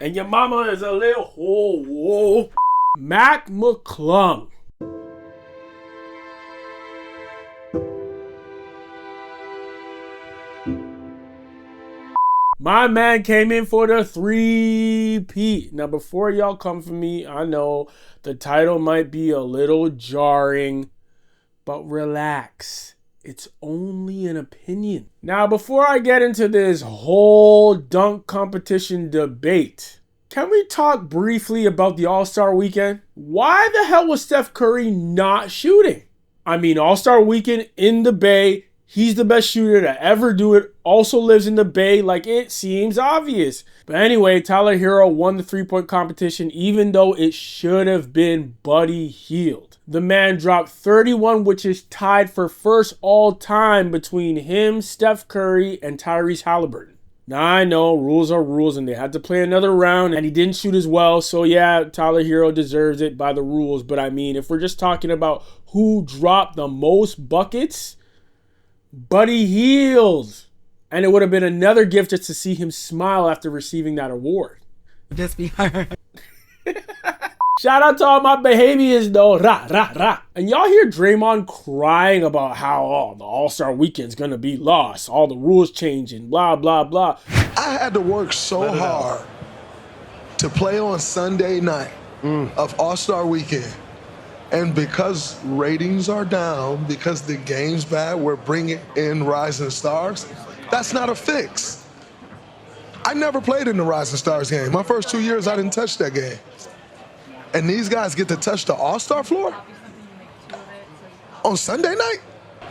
And your mama is a little whoa. Mac McClung. My man came in for the 3-peat. Now, before y'all come for me, I know the title might be a little jarring, but relax. It's only an opinion. Now, before I get into this whole dunk competition debate, can we talk briefly about the All-Star weekend? Why the hell was Steph Curry not shooting? I mean, All-Star weekend in the Bay. He's the best shooter to ever do it. Also lives in the Bay, like it seems obvious. But anyway, Tyler Hero won the 3-point competition, even though it should have been Buddy Hield. The man dropped 31, which is tied for first all time between him, Steph Curry, and Tyrese Halliburton. Now I know rules are rules, and they had to play another round, and he didn't shoot as well. So yeah, Tyler Hero deserves it by the rules. But I mean, if we're just talking about who dropped the most buckets, Buddy Hield. And it would have been another gift just to see him smile after receiving that award. Just be hard. Shout out to all my Bahamians though. Rah. And y'all hear Draymond crying about how the All-Star weekend's gonna be lost. All the rules changing, blah, blah, blah. I had to work so hard to play on Sunday night of All-Star weekend. And because ratings are down, because the game's bad, we're bringing in Rising Stars. That's not a fix. I never played in the Rising Stars game. My first 2 years, I didn't touch that game. And these guys get to touch the All-Star floor on Sunday night?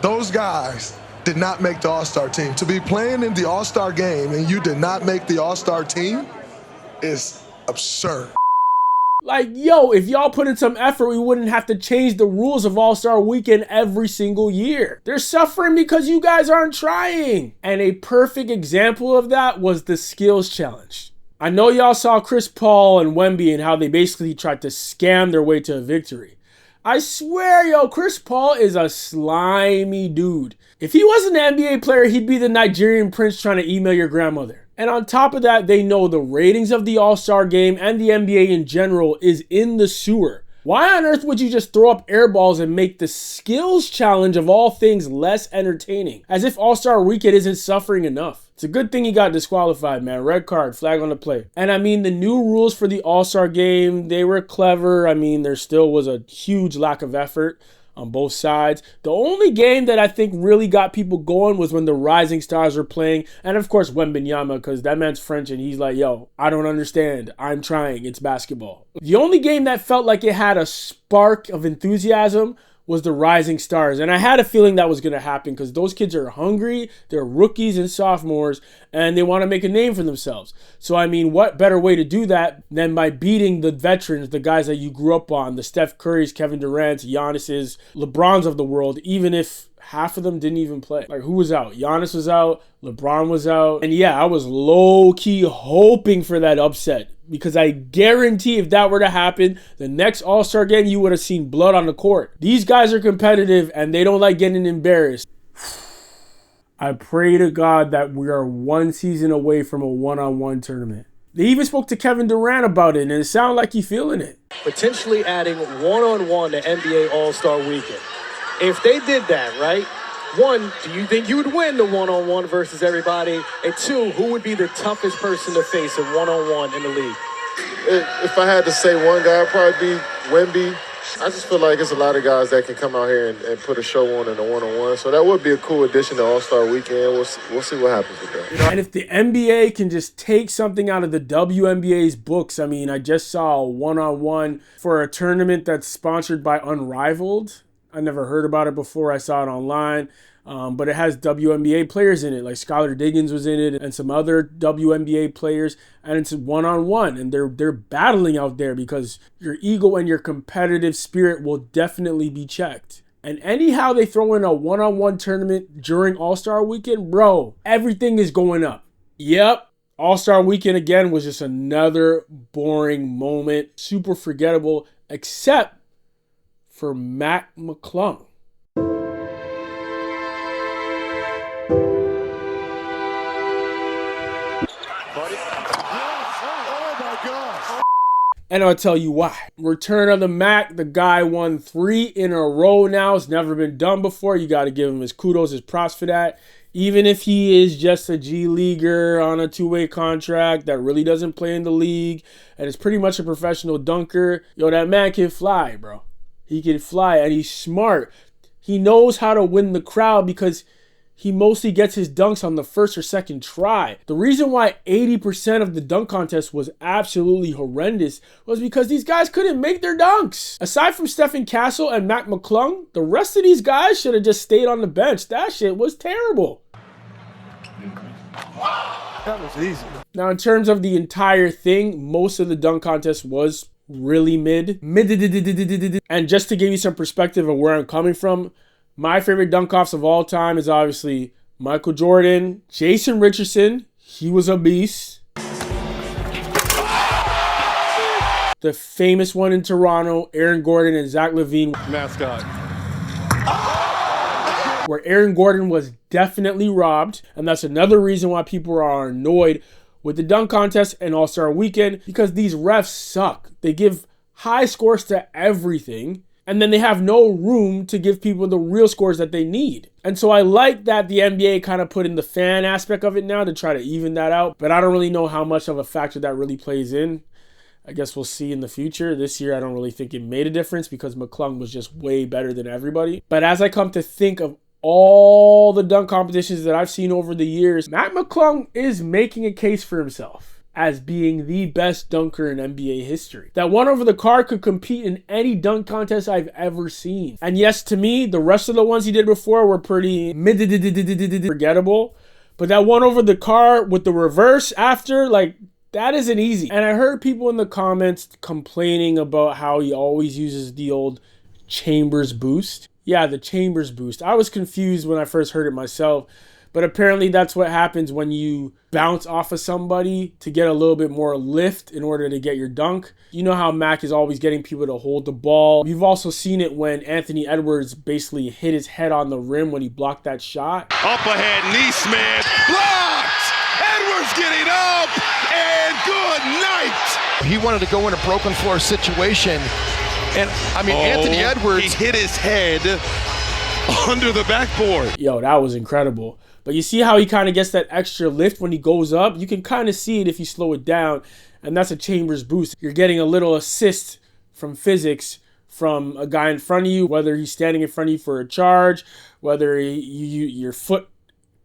Those guys did not make the All-Star team. To be playing in the All-Star game and you did not make the All-Star team is absurd. Like, yo, if y'all put in some effort, we wouldn't have to change the rules of All-Star Weekend every single year. They're suffering because you guys aren't trying. And a perfect example of that was the skills challenge. I know y'all saw Chris Paul and Wemby and how they basically tried to scam their way to a victory. I swear, yo, Chris Paul is a slimy dude. If he wasn't an NBA player, he'd be the Nigerian prince trying to email your grandmother. And on top of that, they know the ratings of the All-Star game and the NBA in general is in the sewer. Why on earth would you just throw up air balls and make the skills challenge of all things less entertaining? As if All-Star Weekend isn't suffering enough. It's a good thing he got disqualified, man. Red card, flag on the play. And I mean, the new rules for the All-Star game, they were clever. I mean, there still was a huge lack of effort on both sides. The only game that I think really got people going was when the Rising Stars were playing. And of course, Wembanyama, because that man's French and he's like, yo, I don't understand. I'm trying. It's basketball. The only game that felt like it had a spark of enthusiasm was the Rising Stars. And I had a feeling that was going to happen because those kids are hungry. They're rookies and sophomores and they want to make a name for themselves. So, I mean, what better way to do that than by beating the veterans, the guys that you grew up on, the Steph Currys, Kevin Durant's, Giannis's, LeBrons of the world, even if half of them didn't even play. Like, who was out? Giannis was out. LeBron was out. And yeah, I was low-key hoping for that upset. Because I guarantee if that were to happen, the next All-Star game, you would have seen blood on the court. These guys are competitive and they don't like getting embarrassed. I pray to God that we are one season away from a one-on-one tournament. They even spoke to Kevin Durant about it and it sounded like he's feeling it. Potentially adding one-on-one to NBA All-Star Weekend. If they did that, right? One, do you think you would win the one-on-one versus everybody? And two, who would be the toughest person to face in one-on-one in the league? If I had to say one guy, it'd probably be Wemby. I just feel like there's a lot of guys that can come out here and put a show on in a one-on-one. So that would be a cool addition to All-Star Weekend. We'll see what happens with that. And if the NBA can just take something out of the WNBA's books, I mean, I just saw a one-on-one for a tournament that's sponsored by Unrivaled. I never heard about it before. I saw it online. But it has WNBA players in it, like Skylar Diggins was in it and some other WNBA players. And it's one-on-one. And they're battling out there because your ego and your competitive spirit will definitely be checked. And anyhow they throw in a one-on-one tournament during All-Star Weekend, bro, everything is going up. Yep. All-Star Weekend again was just another boring moment. Super forgettable, except for Mac McClung. gosh. And I'll tell you why. Return of the Mac, the guy won 3 in a row now. It's never been done before. You got to give him his kudos, his props for that. Even if he is just a G Leaguer on a 2-way contract that really doesn't play in the league and is pretty much a professional dunker, yo, that man can fly, bro. He can fly, and he's smart. He knows how to win the crowd because he mostly gets his dunks on the first or second try. The reason why 80% of the dunk contest was absolutely horrendous was because these guys couldn't make their dunks. Aside from Stephen Castle and Mac McClung, the rest of these guys should have just stayed on the bench. That shit was terrible. That was easy. Now, in terms of the entire thing, most of the dunk contest was really mid. And just to give you some perspective of where I'm coming from, my favorite dunk-offs of all time is obviously Michael Jordan, Jason Richardson. He was a beast. The famous one in Toronto, Aaron Gordon and Zach LaVine. Mascot. Where Aaron Gordon was definitely robbed. And that's another reason why people are annoyed with the dunk contest and All-Star Weekend, because these refs suck. They give high scores to everything, and then they have no room to give people the real scores that they need. And so I like that the NBA kind of put in the fan aspect of it now to try to even that out, but I don't really know how much of a factor that really plays in. I guess we'll see in the future. This year, I don't really think it made a difference because McClung was just way better than everybody. But as I come to think of all the dunk competitions that I've seen over the years, Mac McClung is making a case for himself as being the best dunker in NBA history. That one over the car could compete in any dunk contest I've ever seen. And yes, to me, the rest of the ones he did before were pretty forgettable. But that one over the car with the reverse after, like, that isn't easy. And I heard people in the comments complaining about how he always uses the old Chambers boost. Yeah, the Chambers boost. I was confused when I first heard it myself. But apparently that's what happens when you bounce off of somebody to get a little bit more lift in order to get your dunk. You know how Mac is always getting people to hold the ball. You've also seen it when Anthony Edwards basically hit his head on the rim when he blocked that shot. Up ahead, Neesmith. Blocked! Edwards getting up! And good night! He wanted to go in a broken floor situation. And, I mean, Anthony Edwards... He hit his head under the backboard. Yo, that was incredible. But you see how he kind of gets that extra lift when he goes up? You can kind of see it if you slow it down, and that's a Chambers boost. You're getting a little assist from physics from a guy in front of you, whether he's standing in front of you for a charge, whether your foot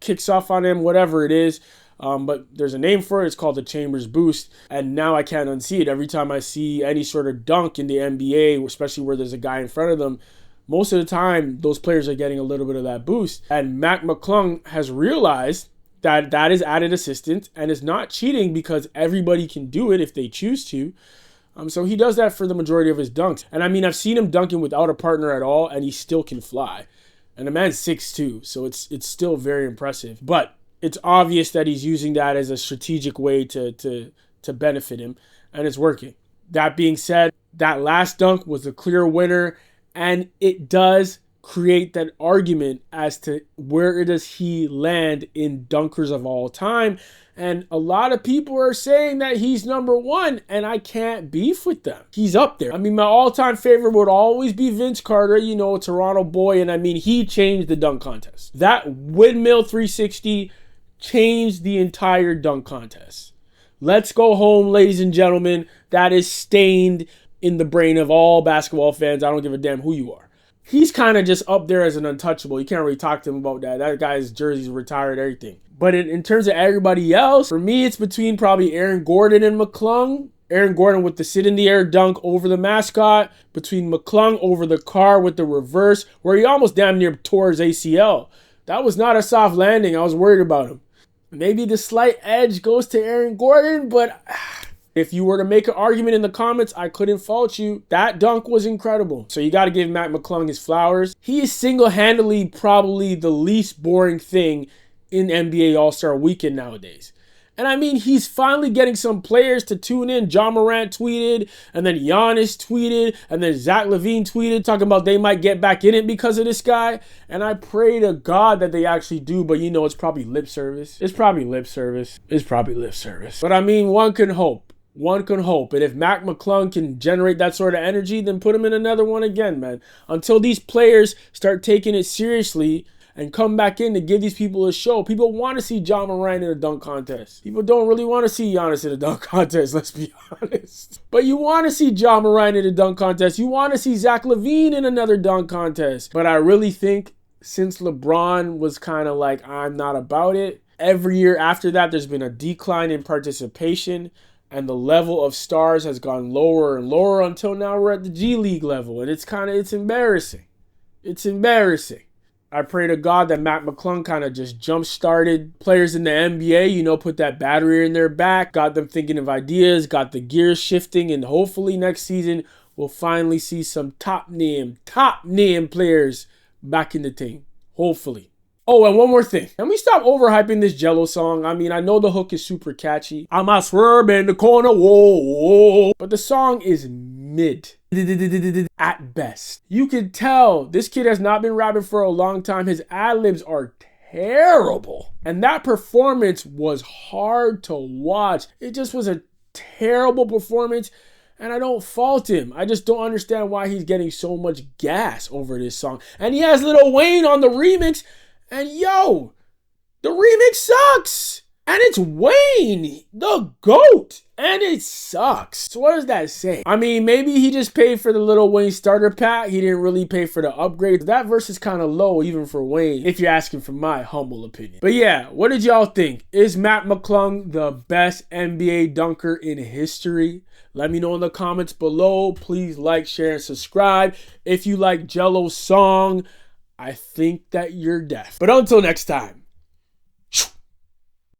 kicks off on him, whatever it is. But there's a name for it. It's called the Chambers boost. And now I can't unsee it. Every time I see any sort of dunk in the NBA, especially where there's a guy in front of them, most of the time, those players are getting a little bit of that boost. And Mac McClung has realized that that is added assistance and is not cheating because everybody can do it if they choose to. So he does that for the majority of his dunks. And I mean, I've seen him dunking without a partner at all, and he still can fly. And the man's 6'2", so it's still very impressive. But it's obvious that he's using that as a strategic way to benefit him, and it's working. That being said, that last dunk was a clear winner. And it does create that argument as to where does he land in dunkers of all time. And a lot of people are saying that he's number one, and I can't beef with them. He's up there. I mean, my all-time favorite would always be Vince Carter, you know, a Toronto boy. And I mean, he changed the dunk contest. That windmill 360 changed the entire dunk contest. Let's go home, ladies and gentlemen. That is stained in the brain of all basketball fans. I don't give a damn who you are. He's kind of just up there as an untouchable. You can't really talk to him about that. That guy's jersey's retired, everything. But in terms of everybody else, for me, it's between probably Aaron Gordon and McClung. Aaron Gordon with the sit-in-the-air dunk over the mascot. Between McClung over the car with the reverse, where he almost damn near tore his ACL. That was not a soft landing. I was worried about him. Maybe the slight edge goes to Aaron Gordon, but if you were to make an argument in the comments, I couldn't fault you. That dunk was incredible. So you got to give Mac McClung his flowers. He is single-handedly probably the least boring thing in NBA All-Star Weekend nowadays. And I mean, he's finally getting some players to tune in. John Morant tweeted, and then Giannis tweeted, and then Zach LaVine tweeted, talking about they might get back in it because of this guy. And I pray to God that they actually do, but you know, it's probably lip service. But I mean, one can hope. One can hope. And if Mac McClung can generate that sort of energy, then put him in another one again, man. Until these players start taking it seriously and come back in to give these people a show. People want to see John Moran in a dunk contest. People don't really want to see Giannis in a dunk contest, let's be honest. But you want to see John Moran in a dunk contest. You want to see Zach LaVine in another dunk contest. But I really think since LeBron was kind of like, I'm not about it, every year after that, there's been a decline in participation. And the level of stars has gone lower and lower until now we're at the G League level. And it's embarrassing. It's embarrassing. I pray to God that Mac McClung kind of just jump-started players in the NBA, put that battery in their back, got them thinking of ideas, got the gears shifting, and hopefully next season we'll finally see some top-name players back in the team. Hopefully. Oh, and one more thing. Can we stop overhyping this Jello song? I mean, I know the hook is super catchy. I'm a swerve in the corner, whoa. But the song is mid. At best. You can tell this kid has not been rapping for a long time. His ad-libs are terrible. And that performance was hard to watch. It just was a terrible performance. And I don't fault him. I just don't understand why he's getting so much gas over this song. And he has Lil Wayne on the remix. And yo, the remix sucks. And it's Wayne, the GOAT. And it sucks. So what does that say? I mean, maybe he just paid for the Lil Wayne starter pack. He didn't really pay for the upgrade. That verse is kind of low even for Wayne, if you're asking for my humble opinion. But yeah, what did y'all think? Is Mac McClung the best NBA dunker in history? Let me know in the comments below. Please like, share, and subscribe. If you like Jello's song, I think that you're deaf. But until next time.